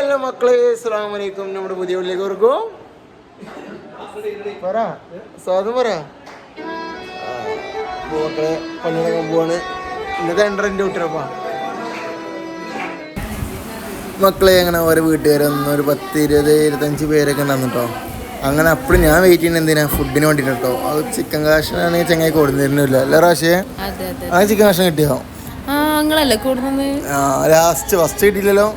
Hello മക്കളെ, അസ്സലാമു അലൈക്കും. നമ്മുടെ പുതിയ വീട്ടിലേക്ക് ഓർക്കും പറ സ്വാഗതം പറ. മക്കളെ പണിയെടുക്കാൻ പോവാണ്. ഇന്നത്തെ എൻട്രൻ്റെ വിട്ടിരപ്പാ മക്കളെ. അങ്ങനെ ഓരോ വീട്ടുകാരൊന്നും ഒരു 10-20-25 പേരൊക്കെ ഉണ്ടായിരുന്നു കേട്ടോ. അങ്ങനെ അപ്പോഴും ഞാൻ വെയിറ്റ് ചെയ്യുന്നത് എന്തിനാ ഫുഡിന് വേണ്ടിയിട്ട് കേട്ടോ. അത് ചിക്കൻ കാശനാണെങ്കിൽ ചങ്ങായി കൊടുത്തിരുന്നില്ല എല്ലാ പ്രാവശ്യം. ആ ചിക്കൻ കാശം കിട്ടിയോ? ലാസ്റ്റ് ഫസ്റ്റ് കിട്ടിയില്ലല്ലോ.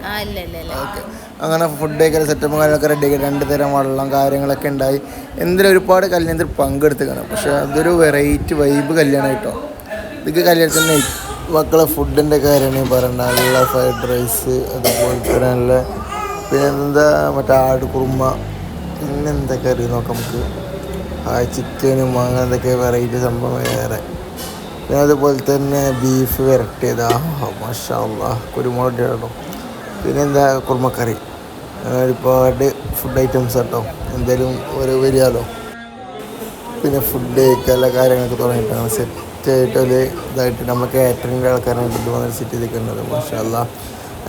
ഓക്കെ, അങ്ങനെ ഫുഡ് കഴിക്കാൻ സെറ്റപ്പും കാര്യങ്ങളൊക്കെ റെഡി ആക്കി 2 തരം വെള്ളം കാര്യങ്ങളൊക്കെ ഉണ്ടായി. എന്തിനും ഒരുപാട് കല്യാണത്തിൽ പങ്കെടുത്തേക്കാണ്. പക്ഷെ അതൊരു വെറൈറ്റി വൈബ് കല്യാണം കേട്ടോ. ഇതൊക്കെ കല്യാണത്തിന് മക്കളെ ഫുഡിൻ്റെ കാര്യമാണ് പറയണ്ട. നല്ല ഫ്രൈഡ് റൈസ്, അതുപോലെ തന്നെ നല്ല പിന്നെ എന്താ മറ്റേ ആട് കുറുമ, പിന്നെ എന്തൊക്കെ അറിയാം നോക്കാം നമുക്ക്. ചിക്കനും അങ്ങനെ എന്തൊക്കെ വെറൈറ്റി സംഭവം വേറെ. പിന്നെ അതുപോലെ തന്നെ ബീഫ് വരട്ടിയതാ, മാഷാ അല്ലാഹ്, കുരുമുളക് കേട്ടോ. പിന്നെ എന്താ കുറുമക്കറി, ഒരുപാട് ഫുഡ് ഐറ്റംസ് കേട്ടോ. എന്തായാലും ഒരു വരികയാലോ. പിന്നെ ഫുഡ് കഴിക്കാനുള്ള കാര്യങ്ങളൊക്കെ തുടങ്ങിയിട്ടാണ് സെറ്റായിട്ട് ഒരു ഇതായിട്ട് നമ്മൾ കാറ്ററിങ്ങിൻ്റെ ആൾക്കാരാണ് ഇത് വന്നിട്ട് സെറ്റ് ചെയ്തിരിക്കുന്നത്. മാഷാ അല്ലാഹ്.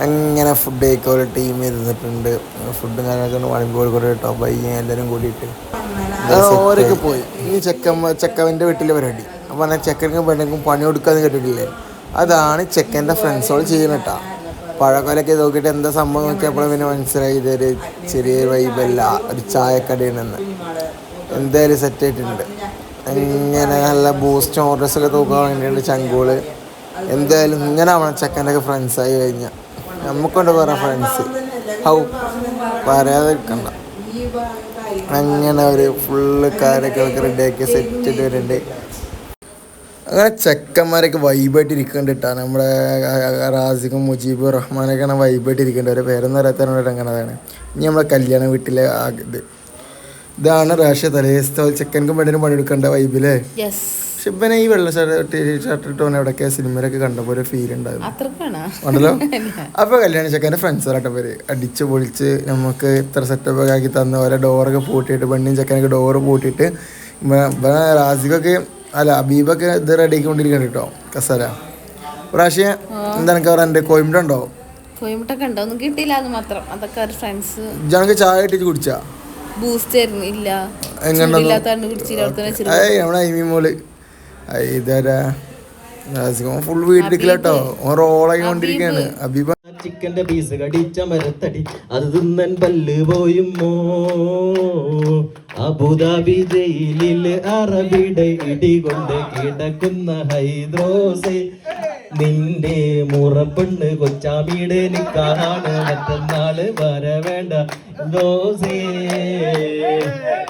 അങ്ങനെ ഫുഡ് കഴിക്കാൻ ഒരു ടീം ഇരുന്നിട്ടുണ്ട്. ഫുഡും കാര്യങ്ങളൊക്കെ വളമ്പോൾ കൂടെ കേട്ടോ. പയ്യൻ എല്ലാവരും കൂടിയിട്ട് ഓരൊക്കെ പോയി. ഈ ചെക്കവൻ്റെ വീട്ടിലെ പരിപാടി. അപ്പോൾ പറഞ്ഞാൽ ചെക്കനും പെണ്ണുക്കും പണി കൊടുക്കാന്ന് കേട്ടിട്ടില്ലേ? അതാണ് ചെക്കൻ്റെ ഫ്രണ്ട്സോൾ ചെയ്യുന്നട്ടാ. പഴക്കൊലൊക്കെ നോക്കിയിട്ട് എന്താ സംഭവം നോക്കിയപ്പോൾ പിന്നെ മനസ്സിലായി ഇതൊരു ചെറിയ വൈബല്ല, ഒരു ചായക്കടയാണെന്ന്. എന്തായാലും സെറ്റായിട്ടുണ്ട്. ഇങ്ങനെ നല്ല ബൂസ്റ്റ് ഓർഡേഴ്സൊക്കെ തൂക്കാൻ വേണ്ടിയിട്ട് ചങ്കൂള്. എന്തായാലും ഇങ്ങനെ ആവണം ചെക്കൻ്റെ ഒക്കെ ഫ്രണ്ട്സായി കഴിഞ്ഞാൽ. നമുക്കൊണ്ട് പറയാം ഫ്രണ്ട്സ് ഹൗ പറയാതിരിക്കണ്ട. അങ്ങനെ ഒരു ഫുള്ള് കാര്യങ്ങളൊക്കെ റെഡിയാക്കി സെറ്റ് ചെയ്ത് വരുന്നുണ്ട്. അങ്ങനെ ചെക്കന്മാരൊക്കെ വൈബായിട്ട് ഇരിക്കേണ്ടിട്ടാണ്. നമ്മുടെ റാസിഖും മുജീബും റഹ്മാനൊക്കെയാണ് വൈബായിട്ട് ഇരിക്കേണ്ടത്. ഒരു പേരൊന്നും അറിയാത്തവരോട് അങ്ങനെതാണ്. ഇനി നമ്മളെ കല്യാണ വീട്ടിലെ ഇതാണ് റാഷ്യ തലേസ്ഥ ചെക്കൻക്കും പെണ്ണിനും പണിയെടുക്കേണ്ട വൈബില്ലേ. പക്ഷെ ഇവനെ ഈ വെള്ള ഷർട്ട് ഇട്ടോനെ എവിടെയൊക്കെ സിനിമയിലൊക്കെ കണ്ടപ്പോൾ ഒരു ഫീൽ ഉണ്ടായിരുന്നു ഉണ്ടല്ലോ. അപ്പോൾ കല്യാണ ചെക്കൻ്റെ ഫ്രണ്ട്സുകളായിട്ട് പേര് അടിച്ച് പൊളിച്ച് നമുക്ക് ഇത്ര സെറ്റപ്പൊക്കെ ആക്കി തന്ന ഓരോ ഡോറൊക്കെ പൂട്ടിയിട്ട്, പെണ്ണിനും ചെക്കനൊക്കെ ഡോറ് പൂട്ടിയിട്ട് റാസിഖൊക്കെ അല്ല അബീബൊക്കെ ഇത് റെഡി ആക്കിക്കൊണ്ടിരിക്കണം കേട്ടോ. കസര പ്രാവശ്യം എന്താ എനിക്ക് പറയാൻ കോയമ്പുട്ട ഉണ്ടോ? കോയമ്പുട്ടൊക്കെ ഉണ്ടോ? ഒന്നും കിട്ടിയില്ല, അത് മാത്രം. അതൊക്കെ ഫ്രണ്ട്സ് ജനക്ക് ചായ ഇട്ടിട്ട് കുടിച്ചാ ബൂസ്റ്റ് ആയിരുന്നു. ഇല്ല മോള് ഇതാരാ ഫുൾ വീട്ടിലേക്കില്ല കേട്ടോ. റോളായി കൊണ്ടിരിക്കുകയാണ് അബീബ. ചിക്കന്റെ പീസ് കടിച്ച മരത്തടി അത് തിന്നൻ പല്ല് പോയുമോ. അബുദാബി ജയിലിൽ അറബിയുടെ ഇടികൊണ്ട് കിടക്കുന്ന ഹൈദ്രോസെ, നിന്റെ മുറപ്പെണ്ണ് കൊച്ചാമിയുടെ നിക്കാഹാണ് മറ്റന്നാള് വരവേണ്ട ദോസേ.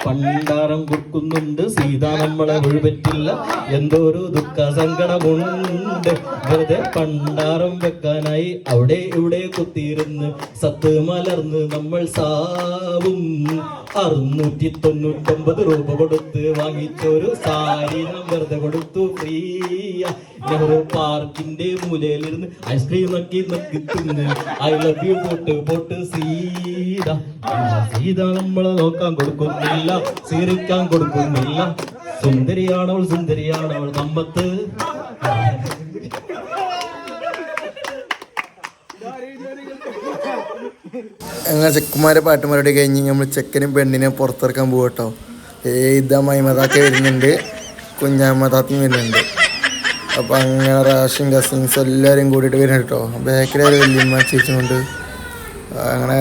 പണ്ടാരം കൊടുക്കുന്നുണ്ട് സീത നമ്മളെ ഒഴിപറ്റില്ല, എന്തോരു ദുഃഖ സങ്കടമുണ്ട്. വെറുതെ പണ്ടാരം വെക്കാനായി അവിടെ ഇവിടെ കുത്തിയിരുന്ന് സത്ത് മലർന്ന് നമ്മൾ സാവും. 699 രൂപ കൊടുത്ത് വാങ്ങിച്ചൊരു സാരി നാം വെറുതെ കൊടുത്തു ഫ്രീയ. നെഹ്റു പാർക്കിന്റെ മൂലയിലിരുന്ന് ഐസ്ക്രീം നക്കി തിന്ന് ഐ ലവ് യു പോട്ട് സീത. സീത നമ്മളെ നോക്കാൻ കൊടുക്കുന്നില്ല, സീറിക്കാൻ കൊടുക്കുന്നില്ല. സുന്ദരിയാണവൾ സുന്ദരിയാണവൾ നമ്മത്ത്. അങ്ങനെ ചെക്കന്മാരെ പാട്ടുമാരുടെ കഴിഞ്ഞ് നമ്മൾ ചെക്കനും പെണ്ണിനെ പുറത്തിറക്കാൻ പോകും കേട്ടോ. ഇതാ മൈമതാക്ക വരുന്നുണ്ട്, കുഞ്ഞാമതാത്തയും വരുന്നുണ്ട്. അപ്പോൾ അങ്ങനെ റാഷിയും കസിൻസ് എല്ലാവരും കൂടിയിട്ട് വരുന്നുണ്ട് കേട്ടോ. ബാക്കിലൊരു വല്യമ്മ ചേച്ചിയുണ്ട്. അങ്ങനെ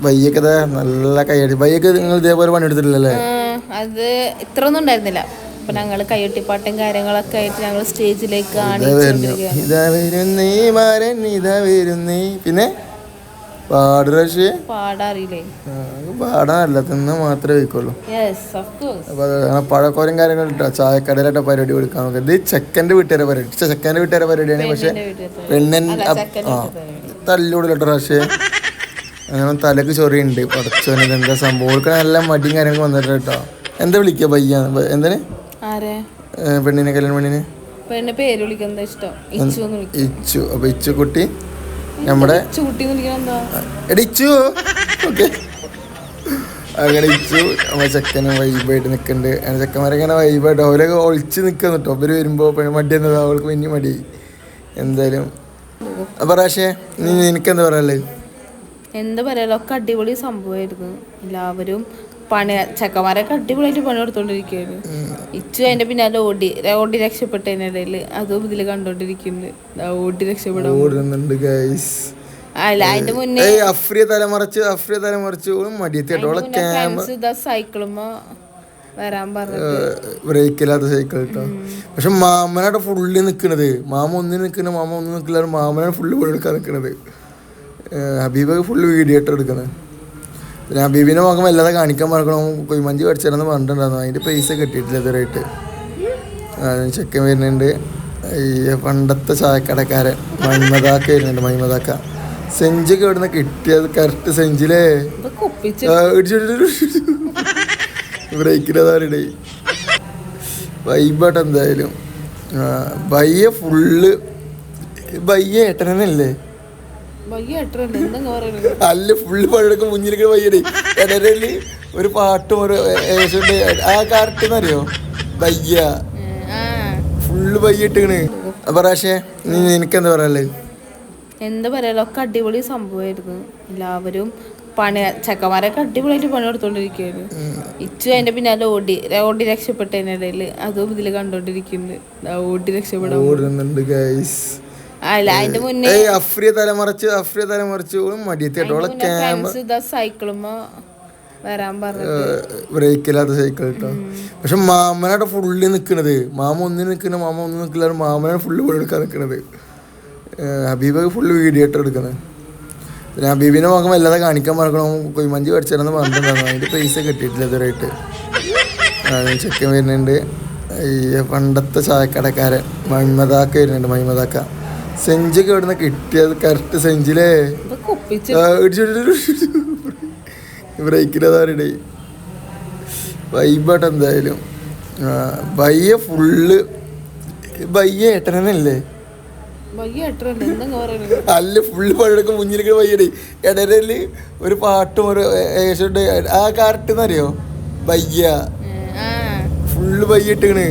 ബയ്യൊക്കെ നല്ല കൈയടി. ബയ്യൊക്കെ നിങ്ങൾ ഇതേപോലെ പണിയെടുത്തിട്ടില്ലല്ലേ? അത് ഇത്ര ഒന്നും ഉണ്ടായിരുന്നില്ല. അപ്പൊ ഞങ്ങള് കയ്യൊട്ടിപ്പാട്ടും കാര്യങ്ങളൊക്കെ ആയിട്ട് ഞങ്ങൾ സ്റ്റേജിലേക്ക് ഇതാ വരുന്നേ മാരൻ ഇതാ വരുന്നേ. പിന്നെ പാടുറേ പാടാറിയില്ലേ? പാടാനല്ല, തിന്ന് മാത്രമേ വയ്ക്കുള്ളൂ. അപ്പൊ പഴക്കോലും കാര്യങ്ങളും ഇട്ടോ. ചായക്കടയിലായിട്ട് പരിപാടി കൊടുക്കാൻ നോക്കാം. ഇത് ചെക്കൻ്റെ വീട്ടുകാരെ പരിപാടി, ചെക്കൻ്റെ വീട്ടുകാരെ പരിപാടിയാണ്. പക്ഷെ പെണ്ണൻ തല്ലൂടില്ലോട്ടോ പക്ഷേ അങ്ങനെ തലക്ക് ചൊറിയുണ്ട്. പടച്ചോനെ എന്താ സംഭവം? ഓൾക്ക് നല്ല മടിയും കാര്യങ്ങളൊക്കെ വന്നിട്ട് കേട്ടോ. എന്താ വിളിക്കുക പയ്യ? എന്തിന് പെണ്ണിനെ കല്യാണം പെണ്ണിനെ പേര് വിളിക്കുന്നത് ഇഷ്ടം ഇച്ചു. അപ്പൊ ഇച്ചു കുട്ടി നമ്മുടെ ഇച്ചു. ഓക്കെ, അങ്ങനെ ഇച്ചു നമ്മളെ ചെക്കനെ വൈബായിട്ട് നിൽക്കുന്നുണ്ട്. അങ്ങനെ ചെക്കന്മാരങ്ങനെ വൈബായിട്ട് അവരൊക്കെ ഒളിച്ച് നിൽക്കുന്നു കേട്ടോ. അവര് വരുമ്പോ മടി എന്നത് അവൾക്ക് പിന്നെ മടി. എന്തായാലും അപ്പൊ റാഷേ നിനക്കെന്താ പറയാനുള്ളത്? എന്താ പറയാ, ഒക്കെ അടിപൊളി സംഭവമായിരുന്നു. എല്ലാവരും ചെക്കന്മാരൊക്കെ അടിപൊളിയായിട്ട് പണി കൊടുത്തോണ്ടിരിക്കുകയാണ്. ഇച്ചു അതിന്റെ പിന്നാലെ ഓടി രക്ഷപ്പെട്ടതിനിടയിൽ അതും ഇതിൽ കണ്ടോണ്ടിരിക്കുന്നുണ്ട്. ഓടി രക്ഷപ്പെടാൻ അല്ല, അതിന്റെ മുന്നേ സൈക്കിളുമ്പോ വരാൻ ബ്രേക്കില്ലാത്ത സൈക്കിൾ കേട്ടോ. പക്ഷെ മാമനായിട്ട് ഫുള്ളി നിക്കണത്, മാമ ഒന്നും നിക്കില്ല, മാമനാണ് ഫുള്ള് പണി എടുക്കാൻ നിക്കണത്. ഹബീബൊക്കെ ഫുള്ള് വീഡിയോ ആയിട്ട് എടുക്കണത്. പിന്നെ ഹബീബിനെ മുഖം വല്ലാതെ കാണിക്കാൻ മറക്കണം, കൊയ്മഞ്ചി പഠിച്ചിരുന്ന് പറഞ്ഞിട്ടുണ്ടായിരുന്നു. അതിൻ്റെ പൈസ കിട്ടിയിട്ടില്ല ഇതുവരെയായിട്ട്. ചെക്കൻ വരുന്നുണ്ട്, ഈ പണ്ടത്തെ ചായക്കടക്കാരൻ മൈമതാക്ക വരുന്നുണ്ട്. മൈമതാക്ക സെഞ്ചൊക്കെ ഇവിടുന്ന് കിട്ടിയത് കറക്റ്റ് സെഞ്ചിലേ ബ്രേക്കിലതാരുടെ വൈബാട്ട്. എന്തായാലും ബയ്യ ഫുള്ള് ബയ്യ ഏട്ടനല്ലേ അല്ല, ഫുള്ള് പഴയൊക്കെ മുന്നിലേക്ക് വയ്യടേ. ഇടരല് ഒരു പാട്ടും ഒരു ആ കറക്റ്റ് അറിയോ ബയ്യ ഫുള്ള് ബയ്യ ഇട്ടിക്കണ്. അപ്പൊ റാഷേ നിനക്കെന്താ പറയാനുള്ളത്? എന്താ പറയാ, ഒക്കെ അടിപൊളി സംഭവമായിരുന്നു. എല്ലാവരും ചെക്കന്മാരൊക്കെ അടിപൊളിയായിട്ട് പണി കൊടുത്തോണ്ടിരിക്കുകയാണ്. ഇച്ചു അതിന്റെ പിന്നാലെ ഓടി രക്ഷപ്പെട്ടതിനിടയിൽ അതും ഇതിൽ കണ്ടോണ്ടിരിക്കുന്നുണ്ട്. ഓടി രക്ഷപ്പെടാൻ അല്ല, അതിന്റെ മുന്നേ സൈക്കിളുമ്പോ വരാൻ ബ്രേക്കില്ലാത്ത സൈക്കിൾ കേട്ടോ. പക്ഷെ മാമനായിട്ട് ഫുള്ളി നിക്കണത്, മാമ ഒന്നും നിക്കില്ല, മാമനാണ് ഫുള്ള് പണി എടുക്കാൻ നിക്കണത്. ഹബീബൊക്കെ ഫുള്ള് വീഡിയോ ആയിട്ട് എടുക്കണത്. പിന്നെ ഹബീബിനെ മുഖം വല്ലാതെ കാണിക്കാൻ മറക്കണം, കൊയ്മഞ്ചി പഠിച്ചിരുന്ന് പറഞ്ഞിട്ടുണ്ടായിരുന്നു. അതിൻ്റെ പൈസ കിട്ടിയിട്ടില്ല ഇതുവരെയായിട്ട്. ചെക്കൻ വരുന്നുണ്ട്, ഈ പണ്ടത്തെ ചായക്കടക്കാരൻ മൈമതാക്ക വരുന്നുണ്ട്. മൈമതാക്ക സെഞ്ചൊക്കെ ഇവിടുന്ന് കിട്ടിയത് കറക്റ്റ് സെഞ്ചിലേ ബ്രേക്കിലതാരുടെ വൈബാട്ട്. എന്തായാലും ബയ്യ ഫുള്ള് ബയ്യ ഏട്ടനല്ലേ അല്ല, ഫുള്ള് പഴയൊക്കെ മുന്നിലേക്ക് വയ്യടേ. ഇടരല് ഒരു പാട്ടും ഒരു ആ കറക്റ്റ് അറിയോ ബയ്യ ഫുള്ള് ബയ്യ ഇട്ടിക്കണ്.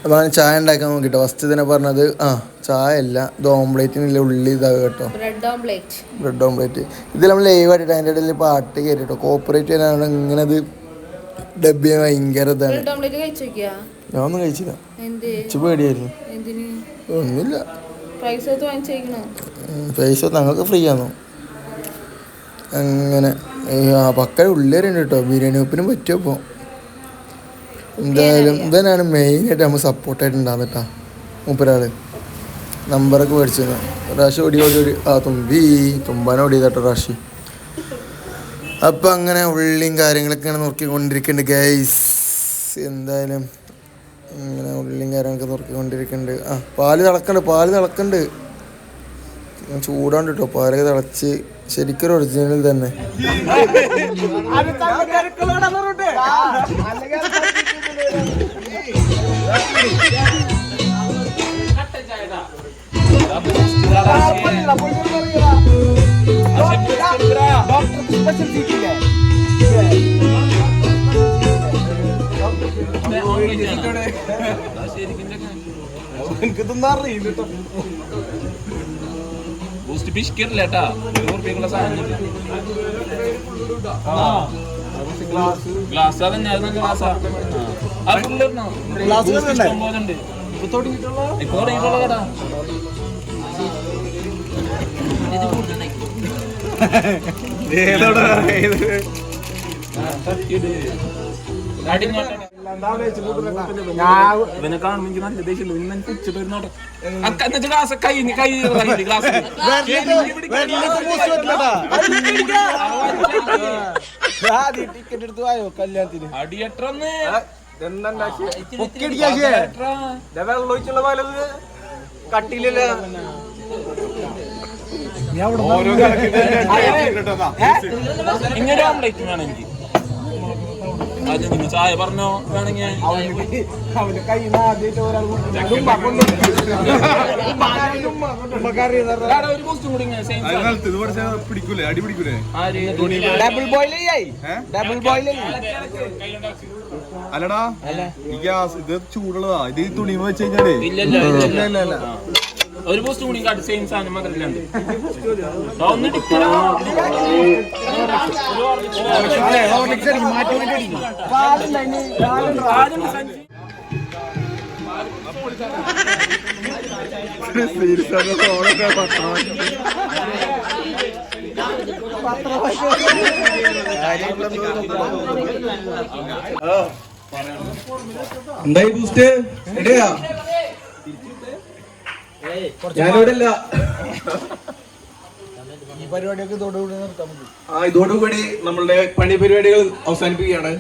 അപ്പോൾ ചായ ഉണ്ടാക്കാൻ നോക്കിട്ടോ. ഫസ്റ്റ് തന്നെ പറഞ്ഞത് ചായ അല്ല, ഇത് ഓംപ്ലേറ്റിനുള്ള ഉള്ളി ഇതാകും കേട്ടോ, ബ്രെഡ് ഓംപ്ലേറ്റ്. ഇത് നമ്മൾ ലൈവ് ആയിട്ട് അതിൻ്റെ ഇടയിൽ പാട്ട് കയറിട്ടോ. കോപ്പറേറ്റ് ചെയ്യാനാണ് ഇങ്ങനെ അത് ഡബ് ചെയ്യാൻ ഭയങ്കര ഇതാണ്. ഞാനൊന്നും കഴിച്ചില്ല, പേടിയായിരുന്നു. ഒന്നുമില്ല, പൈസ ഞങ്ങൾക്ക് ഫ്രീ ആണോ അങ്ങനെ. പക്ക ഉള്ളിലുണ്ട് കേട്ടോ, ബിരിയാണി വെപ്പിനും പറ്റുമോ. എന്തായാലും ഇതന്നെയാണ് മെയിനായിട്ട് നമ്മൾ സപ്പോർട്ടായിട്ട് ഉണ്ടാകുന്നിട്ടാ. മൂപ്പരാൾ നമ്പറൊക്കെ മേടിച്ചത് റാഷി ഓടി തുമ്പാനെ ഓടിയതാട്ടോ റാഷി. അപ്പം അങ്ങനെ ഉള്ളിയും കാര്യങ്ങളൊക്കെയാണ് നോക്കിക്കൊണ്ടിരിക്കുന്നുണ്ട് ഗൈസ്. എന്തായാലും ഇങ്ങനെ ഉള്ളിയും കാര്യങ്ങളൊക്കെ നോക്കിക്കൊണ്ടിരിക്കുന്നുണ്ട്. പാല് തിളക്കുന്നുണ്ട്. ചൂടാണ്ട് കേട്ടോ, പാലൊക്കെ തിളച്ച് ശരിക്കൊരു ഒറിജിനൽ തന്നെ. പിഷ്കിറില്ലേട്ടാ, ഗ്ലാസ് അതന്നെ ഗ്ലാസ്സാ ഇപ്പൊ തുടങ്ങിയിട്ടുള്ള കടാ. ഇവനെ കാണുമ്പോ എനിക്ക് നല്ല ദേഷ്യം ഇന്ന് ഉച്ചിട്ട് ഒരു നോട്ടം എന്നിട്ട് ഗ്ലാസ് കൈ ഗ്ലാസ് ടിക്കറ്റ് എടുത്ത് പോയോ കല്യാണത്തിന് അടിയട്ടെന്ന് വെള്ളം ഒഴിച്ചുള്ള പാലത് കട്ടിയില്ലല്ലോ ഇങ്ങനെ ഓംലേറ്റ് വേണം എനിക്ക് അത് നിങ്ങൾ ചായ പറഞ്ഞോ വേണമെങ്കിൽ ഒരു പോസ്റ്റും കൂടി പിടിക്കൂലേ അടി പിടിക്കൂലേ ഡബിൾ ബോയിൽ ഡബിൾ ബോയിൽ അല്ലടാ ഈ ഗ്യാസ് ഇത് ചൂടുള്ളതാ ഇത് തുണിമ വെച്ച് കഴിഞ്ഞാലേ ഇല്ല ഒരു പോസ്റ്റ് കൂടി കാട്ടി സെയിം സാധനം മകരല്ലാണ്ട് എന്തായി ബൂസ്റ്റ് എവിടെയാ ഞാനിവിടെ ഇല്ല ഈ പരിപാടിയൊക്കെ ഇതോടുകൂടി നിർത്താൻ പറ്റും ഇതോടുകൂടി നമ്മളുടെ പണി പരിപാടികൾ അവസാനിപ്പിക്കുകയാണ്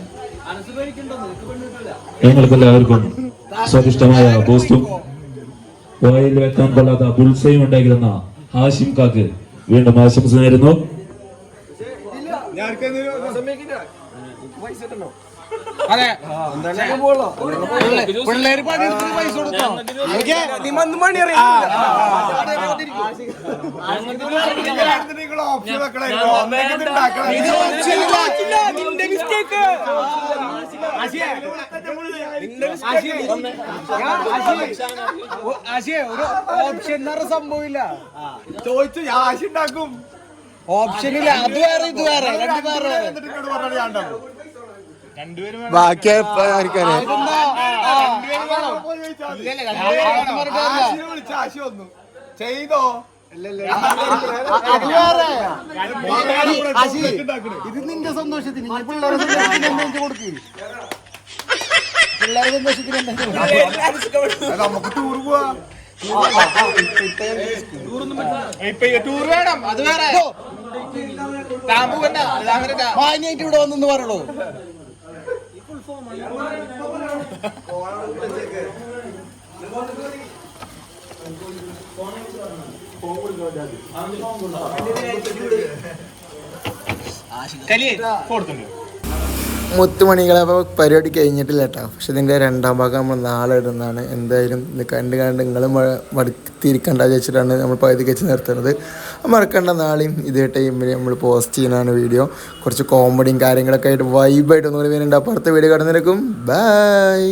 ഞങ്ങൾക്കെല്ലാവർക്കും സ്വാദിഷ്ടമായ ബൂസ്റ്റും വായിൽ വെക്കാൻ കൊള്ളാത്ത ബുൾസയും ഉണ്ടായിരുന്ന ഹാഷിം കാക്ക് വീണ്ടും ആശംസ നേരുന്നു. പിള്ളേര് പൈസ കൊടുത്തോ ഒരു ഓപ്ഷൻ സംഭവമില്ല ചോദിച്ചു ആശ ഉണ്ടാക്കും ഓപ്ഷനില്ല അത് വേറെ ഇത് വേറെ ബാക്കി ചെയ്തോ ഇത് നിന്റെ സന്തോഷത്തിന് പിള്ളേരെ സന്തോഷത്തിന് കൊടുക്ക് പിള്ളേരെ സന്തോഷത്തിന് നമുക്ക് ടൂർ പോവാ ടൂർ വേണം അത് വേറെ മാന്യായിട്ട് ഇവിടെ വന്നെന്ന് പറയണോ മുത്തുമണികളെ അപ്പോൾ പരിപാടി കഴിഞ്ഞിട്ടില്ല കേട്ടോ. പക്ഷെ ഇതിൻ്റെ രണ്ടാം ഭാഗം നമ്മൾ നാളെ ഇടുന്നതാണ്. എന്തായാലും ഇത് കണ്ട് നിങ്ങൾ മടുത്തിരിക്കണ്ട വെച്ചിട്ടാണ് നമ്മൾ പകുതിക്ക് വെച്ച് നിർത്തുന്നത്. മറക്കണ്ട, നാളെയും ഇതേ ടൈമിൽ നമ്മൾ പോസ്റ്റ് ചെയ്യുന്നതാണ് വീഡിയോ. കുറച്ച് കോമഡിയും കാര്യങ്ങളൊക്കെ ആയിട്ട് വൈബായിട്ട് ഒന്നുകൂടി വരുന്നുണ്ട്. അപ്പുറത്തെ വീഡിയോ കടന്നിരിക്കും. ബൈ.